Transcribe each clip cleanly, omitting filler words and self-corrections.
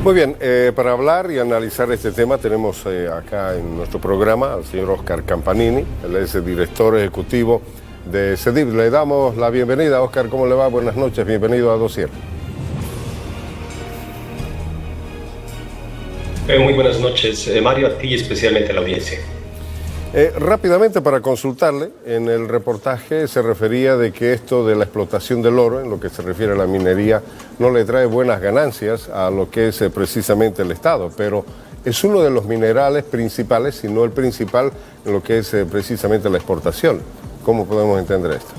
Muy bien, para hablar y analizar este tema tenemos acá en nuestro programa al señor Oscar Campanini, él es el director ejecutivo de CEDIV. Le damos la bienvenida. Oscar, ¿cómo le va? Buenas noches, bienvenido a Dossier. Muy buenas noches, Mario, a ti y especialmente a la audiencia. Rápidamente para consultarle, en el reportaje se refería de que esto de la explotación del oro, en lo que se refiere a la minería, no le trae buenas ganancias a lo que es precisamente el Estado, pero es uno de los minerales principales, si no el principal, en lo que es precisamente la exportación. ¿Cómo podemos entender esto?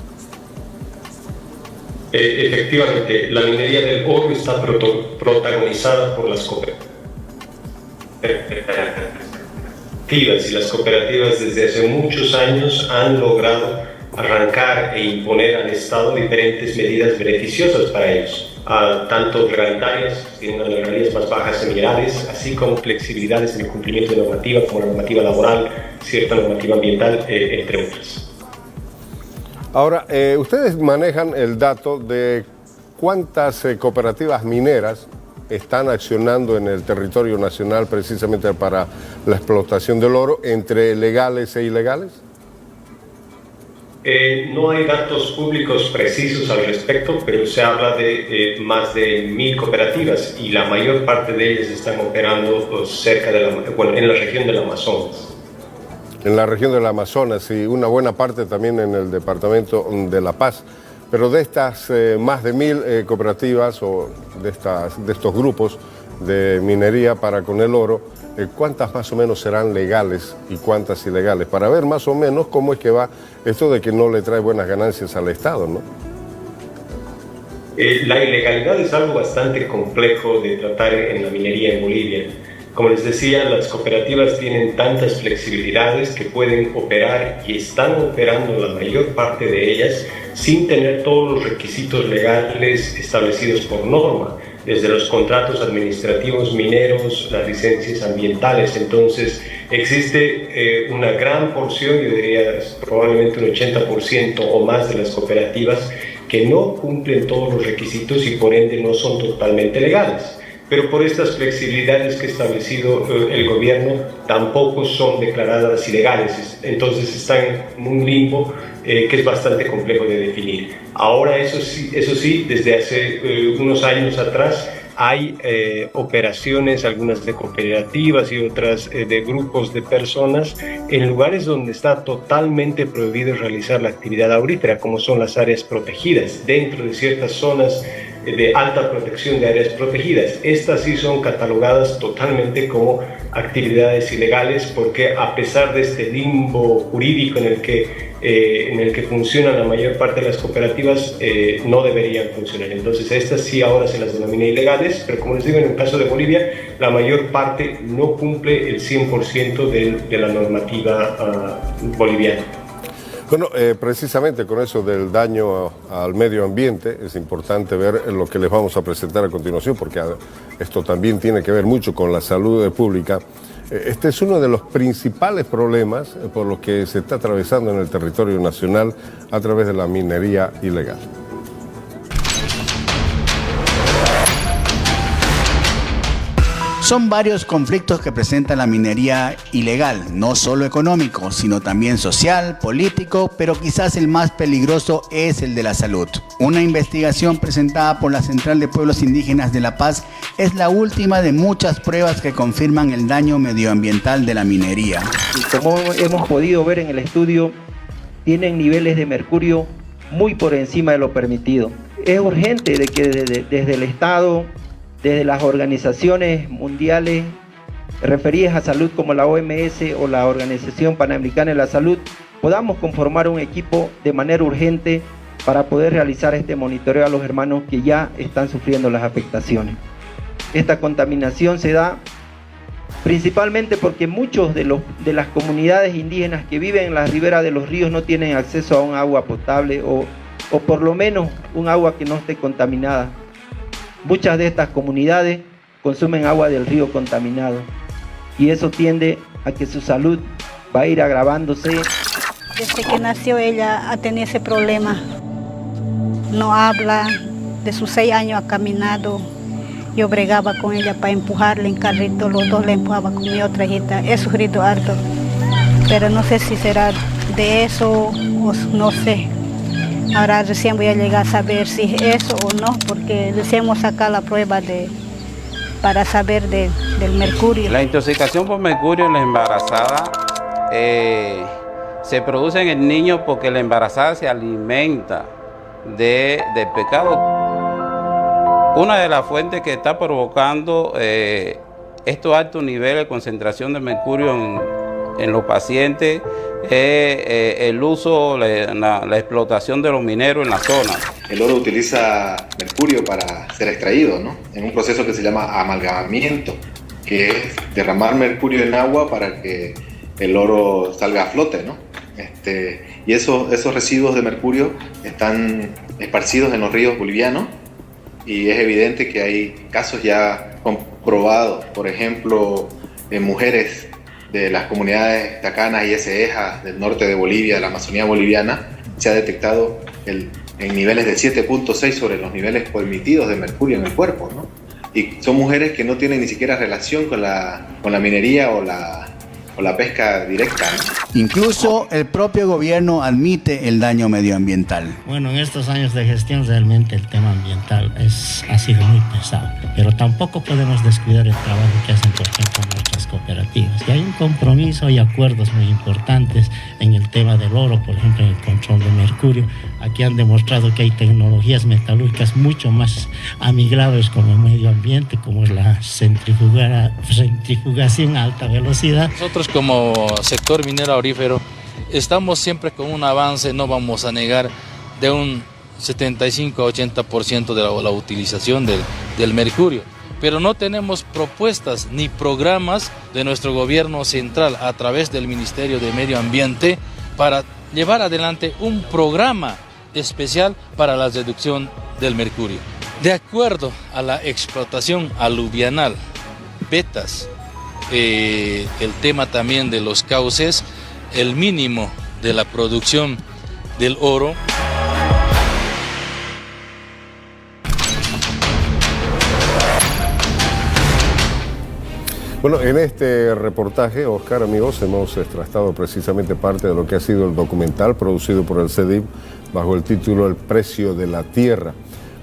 Efectivamente, la minería del oro está protagonizada por las cooperativas. Y las cooperativas desde hace muchos años han logrado arrancar e imponer al Estado diferentes medidas beneficiosas para ellos, tanto reglamentarias, tienen unas regalías más bajas en minerales, así como flexibilidades en el cumplimiento de normativa, como la normativa laboral, cierta normativa ambiental, entre otras. Ahora, ustedes manejan el dato de cuántas cooperativas mineras están accionando en el territorio nacional precisamente para la explotación del oro, entre legales e ilegales. No hay datos públicos precisos al respecto, pero se habla de más de 1000 cooperativas y la mayor parte de ellas están operando cerca de en la región del Amazonas. En la región del Amazonas y una buena parte también en el departamento de La Paz. Pero de estas más de 1000 cooperativas o de estos grupos de minería para con el oro, ¿cuántas más o menos serán legales y cuántas ilegales? Para ver más o menos cómo es que va esto de que no le trae buenas ganancias al Estado, ¿no? La ilegalidad es algo bastante complejo de tratar en la minería en Bolivia. Como les decía, las cooperativas tienen tantas flexibilidades que pueden operar y están operando la mayor parte de ellas sin tener todos los requisitos legales establecidos por norma, desde los contratos administrativos mineros, las licencias ambientales. Entonces, existe una gran porción, yo diría probablemente un 80% o más de las cooperativas que no cumplen todos los requisitos y por ende no son totalmente legales. Pero por estas flexibilidades que ha establecido el gobierno tampoco son declaradas ilegales, entonces están en un limbo que es bastante complejo de definir. Ahora eso sí, desde hace unos años atrás hay operaciones, algunas de cooperativas y otras de grupos de personas en lugares donde está totalmente prohibido realizar la actividad aurífera, como son las áreas protegidas, dentro de ciertas zonas de alta protección de áreas protegidas. Estas sí son catalogadas totalmente como actividades ilegales porque a pesar de este limbo jurídico en el que funcionan la mayor parte de las cooperativas, no deberían funcionar. Entonces estas sí ahora se las denomina ilegales, pero como les digo, en el caso de Bolivia, la mayor parte no cumple el 100% de la normativa boliviana. Bueno, precisamente con eso del daño al medio ambiente, es importante ver lo que les vamos a presentar a continuación, porque esto también tiene que ver mucho con la salud pública. Este es uno de los principales problemas por los que se está atravesando en el territorio nacional a través de la minería ilegal. Son varios conflictos que presenta la minería ilegal, no solo económico, sino también social, político, pero quizás el más peligroso es el de la salud. Una investigación presentada por la Central de Pueblos Indígenas de La Paz es la última de muchas pruebas que confirman el daño medioambiental de la minería. Como hemos podido ver en el estudio, tienen niveles de mercurio muy por encima de lo permitido. Es urgente de que desde el Estado, desde las organizaciones mundiales referidas a salud como la OMS o la Organización Panamericana de la Salud, podamos conformar un equipo de manera urgente para poder realizar este monitoreo a los hermanos que ya están sufriendo las afectaciones. Esta contaminación se da principalmente porque muchos de las comunidades indígenas que viven en la ribera de los ríos no tienen acceso a un agua potable o por lo menos un agua que no esté contaminada. Muchas de estas comunidades consumen agua del río contaminado y eso tiende a que su salud va a ir agravándose. Desde que nació ella ha tenido ese problema. No habla, de sus 6 años ha caminado Yo bregaba con ella para empujarle en carrito, los dos le empujaba con mi otra hijita. He sufrido harto, pero no sé si será de eso o no sé. Ahora recién voy a llegar a saber si es eso o no, porque recién hemos sacado la prueba para saber del mercurio. La intoxicación por mercurio en la embarazada se produce en el niño porque la embarazada se alimenta del pecado. Una de las fuentes que está provocando estos altos niveles de concentración de mercurio en los pacientes es el uso, la explotación de los mineros en la zona. El oro utiliza mercurio para ser extraído, ¿no? En un proceso que se llama amalgamamiento, que es derramar mercurio en agua para que el oro salga a flote, ¿no? Y esos residuos de mercurio están esparcidos en los ríos bolivianos y es evidente que hay casos ya comprobados, por ejemplo, en mujeres de las comunidades tacanas y esejas del norte de Bolivia, de la Amazonía boliviana, se ha detectado en niveles de 7.6 sobre los niveles permitidos de mercurio en el cuerpo, ¿no? Y son mujeres que no tienen ni siquiera relación con la minería o la pesca directa, ¿no? Incluso el propio gobierno admite el daño medioambiental. Bueno, en estos años de gestión realmente el tema ambiental ha sido muy pesado, pero tampoco podemos descuidar el trabajo que hacen, por ejemplo, nuestras cooperativas. Y hay un compromiso y acuerdos muy importantes en el tema del oro, por ejemplo, en el control de mercurio. Aquí han demostrado que hay tecnologías metalúrgicas mucho más amigables con el medio ambiente, como es la centrifugación a alta velocidad. Nosotros como sector minero aurífero estamos siempre con un avance, no vamos a negar, de un 75 a 80% de la utilización del mercurio. Pero no tenemos propuestas ni programas de nuestro gobierno central a través del Ministerio de Medio Ambiente para llevar adelante un programa especial para la reducción del mercurio. De acuerdo a la explotación aluvianal, vetas, el tema también de los cauces, el mínimo de la producción del oro. Bueno, en este reportaje, Oscar, amigos, hemos extractado precisamente parte de lo que ha sido el documental producido por el CEDIP bajo el título El precio de la tierra.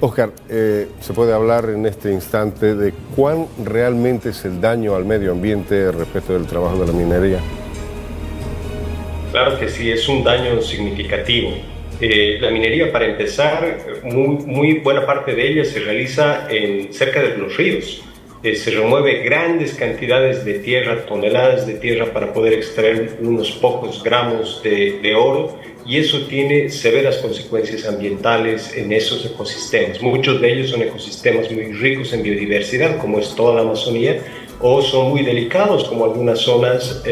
Oscar, ¿se puede hablar en este instante de cuán realmente es el daño al medio ambiente respecto del trabajo de la minería? Claro que sí, es un daño significativo. La minería, para empezar, muy buena parte de ella se realiza cerca de los ríos. Se remueve grandes cantidades de tierra, toneladas de tierra para poder extraer unos pocos gramos de oro, y eso tiene severas consecuencias ambientales en esos ecosistemas. Muchos de ellos son ecosistemas muy ricos en biodiversidad, como es toda la Amazonía, o son muy delicados, como algunas zonas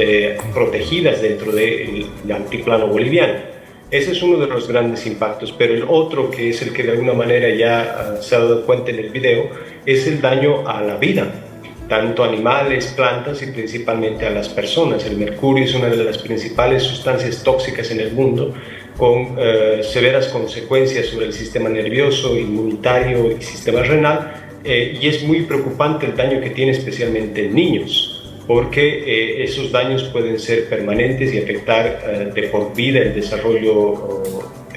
protegidas dentro del altiplano boliviano. Ese es uno de los grandes impactos, pero el otro, que es el que de alguna manera ya se ha dado cuenta en el video, es el daño a la vida, tanto animales, plantas y principalmente a las personas. El mercurio es una de las principales sustancias tóxicas en el mundo, con severas consecuencias sobre el sistema nervioso, inmunitario y sistema renal, y es muy preocupante el daño que tiene especialmente en niños, porque esos daños pueden ser permanentes y afectar de por vida el desarrollo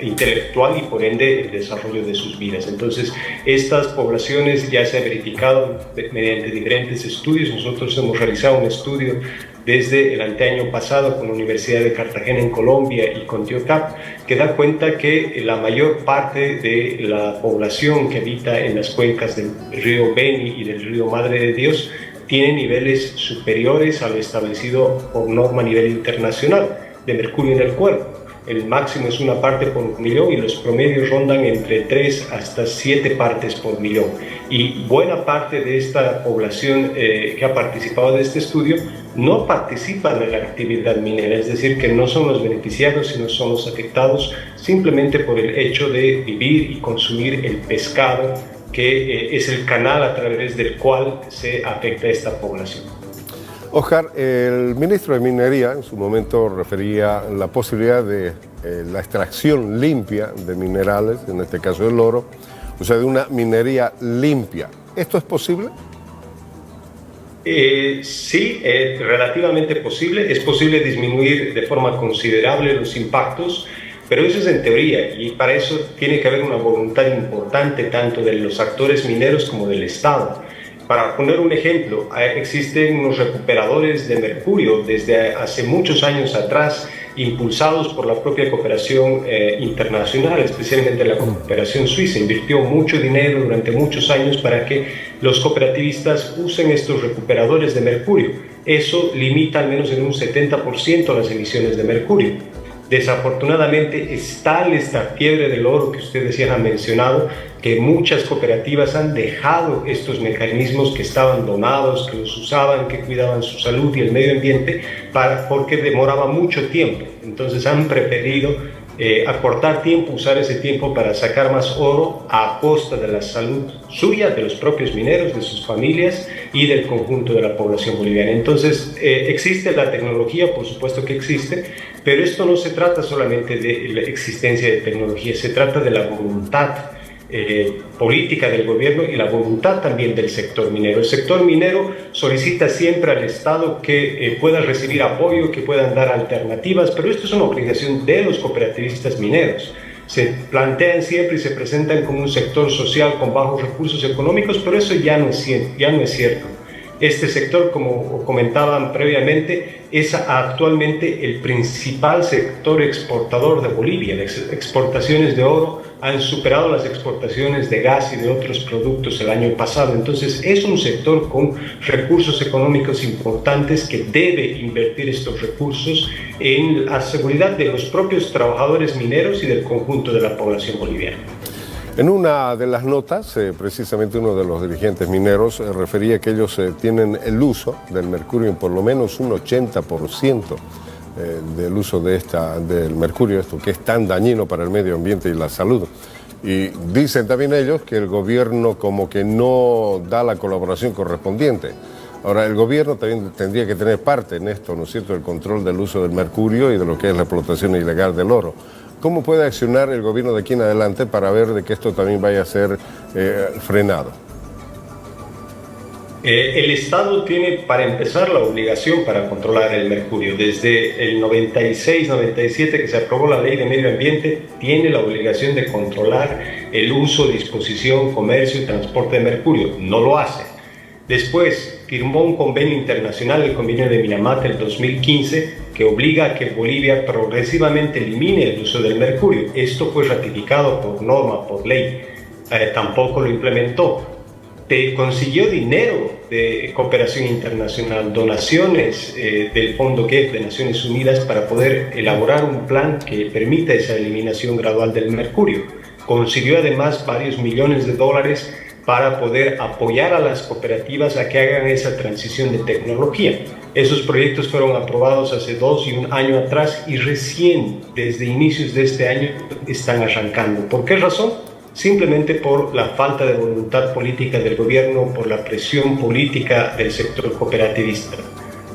intelectual y por ende el desarrollo de sus vidas. Entonces, estas poblaciones ya se han verificado mediante diferentes estudios. Nosotros hemos realizado un estudio desde el anteaño pasado con la Universidad de Cartagena en Colombia y con TIOCAP, que da cuenta que la mayor parte de la población que habita en las cuencas del río Beni y del río Madre de Dios tiene niveles superiores al establecido por norma a nivel internacional de mercurio en el cuerpo. El máximo es 1 parte por millón y los promedios rondan entre 3 hasta 7 partes por millón. Y buena parte de esta población que ha participado de este estudio no participa de la actividad minera, es decir, que no son los beneficiados, sino son los afectados simplemente por el hecho de vivir y consumir el pescado, que es el canal a través del cual se afecta a esta población. Oscar, el ministro de Minería en su momento refería la posibilidad de la extracción limpia de minerales, en este caso del oro, o sea, de una minería limpia. ¿Esto es posible? Sí, es relativamente posible. Es posible disminuir de forma considerable los impactos, pero eso es en teoría, y para eso tiene que haber una voluntad importante tanto de los actores mineros como del Estado. Para poner un ejemplo, existen unos recuperadores de mercurio desde hace muchos años atrás, impulsados por la propia cooperación internacional, especialmente la cooperación suiza. Invirtió mucho dinero durante muchos años para que los cooperativistas usen estos recuperadores de mercurio. Eso limita al menos en un 70% las emisiones de mercurio. Desafortunadamente es tal esta fiebre del oro que ustedes ya han mencionado, que muchas cooperativas han dejado estos mecanismos que estaban donados, que los usaban, que cuidaban su salud y el medio ambiente, porque demoraba mucho tiempo. Entonces han preferido acortar tiempo, usar ese tiempo para sacar más oro a costa de la salud suya, de los propios mineros, de sus familias y del conjunto de la población boliviana. Entonces existe la tecnología, por supuesto que existe, pero esto no se trata solamente de la existencia de tecnología, se trata de la voluntad política del gobierno y la voluntad también del sector minero. El sector minero solicita siempre al Estado que pueda recibir apoyo, que puedan dar alternativas, pero esto es una obligación de los cooperativistas mineros. Se plantean siempre y se presentan como un sector social con bajos recursos económicos, pero eso ya no es cierto. Este sector, como comentaban previamente, es actualmente el principal sector exportador de Bolivia. Las exportaciones de oro han superado las exportaciones de gas y de otros productos el año pasado. Entonces es un sector con recursos económicos importantes que debe invertir estos recursos en la seguridad de los propios trabajadores mineros y del conjunto de la población boliviana. En una de las notas, precisamente uno de los dirigentes mineros refería que ellos tienen el uso del mercurio en por lo menos un 80% del uso del mercurio, esto que es tan dañino para el medio ambiente y la salud. Y dicen también ellos que el gobierno como que no da la colaboración correspondiente. Ahora, el gobierno también tendría que tener parte en esto, ¿no es cierto?, el control del uso del mercurio y de lo que es la explotación ilegal del oro. ¿Cómo puede accionar el gobierno de aquí en adelante para ver de que esto también vaya a ser frenado? El Estado tiene, para empezar, la obligación para controlar el mercurio. Desde el 96-97 que se aprobó la Ley de Medio Ambiente, tiene la obligación de controlar el uso, disposición, comercio y transporte de mercurio. No lo hace. Después firmó un convenio internacional, el convenio de Minamata, el 2015, que obliga a que Bolivia progresivamente elimine el uso del mercurio. Esto fue ratificado por norma, por ley. Tampoco lo implementó. Consiguió dinero de cooperación internacional, donaciones del Fondo GEF de Naciones Unidas para poder elaborar un plan que permita esa eliminación gradual del mercurio. Consiguió además varios millones de dólares para poder apoyar a las cooperativas a que hagan esa transición de tecnología. Esos proyectos fueron aprobados hace 2 y 1 año atrás y recién desde inicios de este año están arrancando. ¿Por qué razón? Simplemente por la falta de voluntad política del gobierno, por la presión política del sector cooperativista.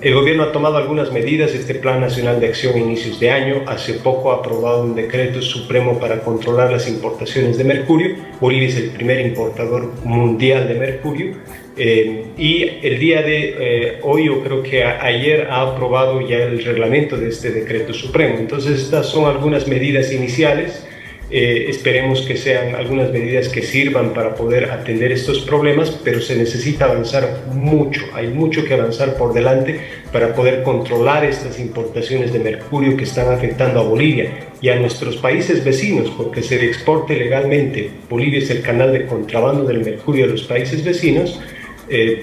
El gobierno ha tomado algunas medidas, este Plan Nacional de Acción a inicios de año, hace poco ha aprobado un decreto supremo para controlar las importaciones de mercurio. Bolivia es el primer importador mundial de mercurio y el día de hoy, yo creo que ayer ha aprobado ya el reglamento de este decreto supremo. Entonces estas son algunas medidas iniciales. Esperemos que sean algunas medidas que sirvan para poder atender estos problemas, pero se necesita avanzar mucho, hay mucho que avanzar por delante para poder controlar estas importaciones de mercurio que están afectando a Bolivia y a nuestros países vecinos, porque se exporta ilegalmente. Bolivia es el canal de contrabando del mercurio a los países vecinos,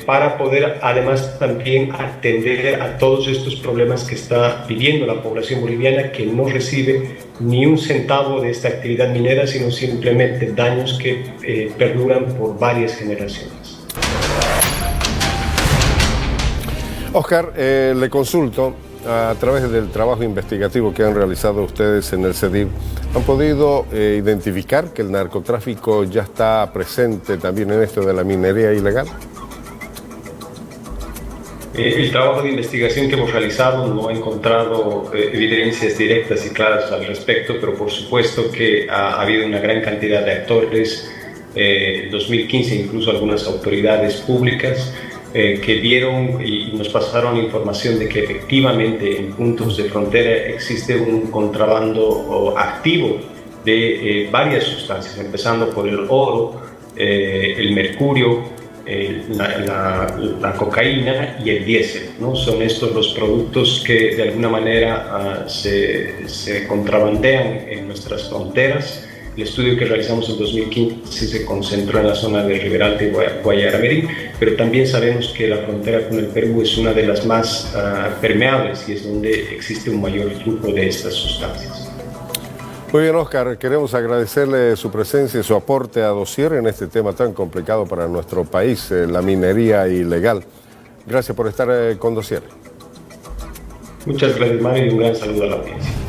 para poder además también atender a todos estos problemas que está viviendo la población boliviana, que no recibe ni un centavo de esta actividad minera, sino simplemente daños que perduran por varias generaciones. Oscar, le consulto, a través del trabajo investigativo que han realizado ustedes en el CEDIV, ¿han podido identificar que el narcotráfico ya está presente también en esto de la minería ilegal? El trabajo de investigación que hemos realizado no ha encontrado evidencias directas y claras al respecto, pero por supuesto que ha habido una gran cantidad de actores 2015, incluso algunas autoridades públicas que vieron y nos pasaron información de que efectivamente en puntos de frontera existe un contrabando activo de varias sustancias, empezando por el oro, el mercurio, la cocaína y el diésel, ¿no? Son estos los productos que de alguna manera se contrabandean en nuestras fronteras. El estudio que realizamos en 2015 se concentró en la zona del Riberalta y Guayaramerí, pero también sabemos que la frontera con el Perú es una de las más permeables y es donde existe un mayor flujo de estas sustancias. Muy bien, Oscar, queremos agradecerle su presencia y su aporte a Dossier en este tema tan complicado para nuestro país, la minería ilegal. Gracias por estar con Dossier. Muchas gracias, Mario, y un gran saludo a la audiencia.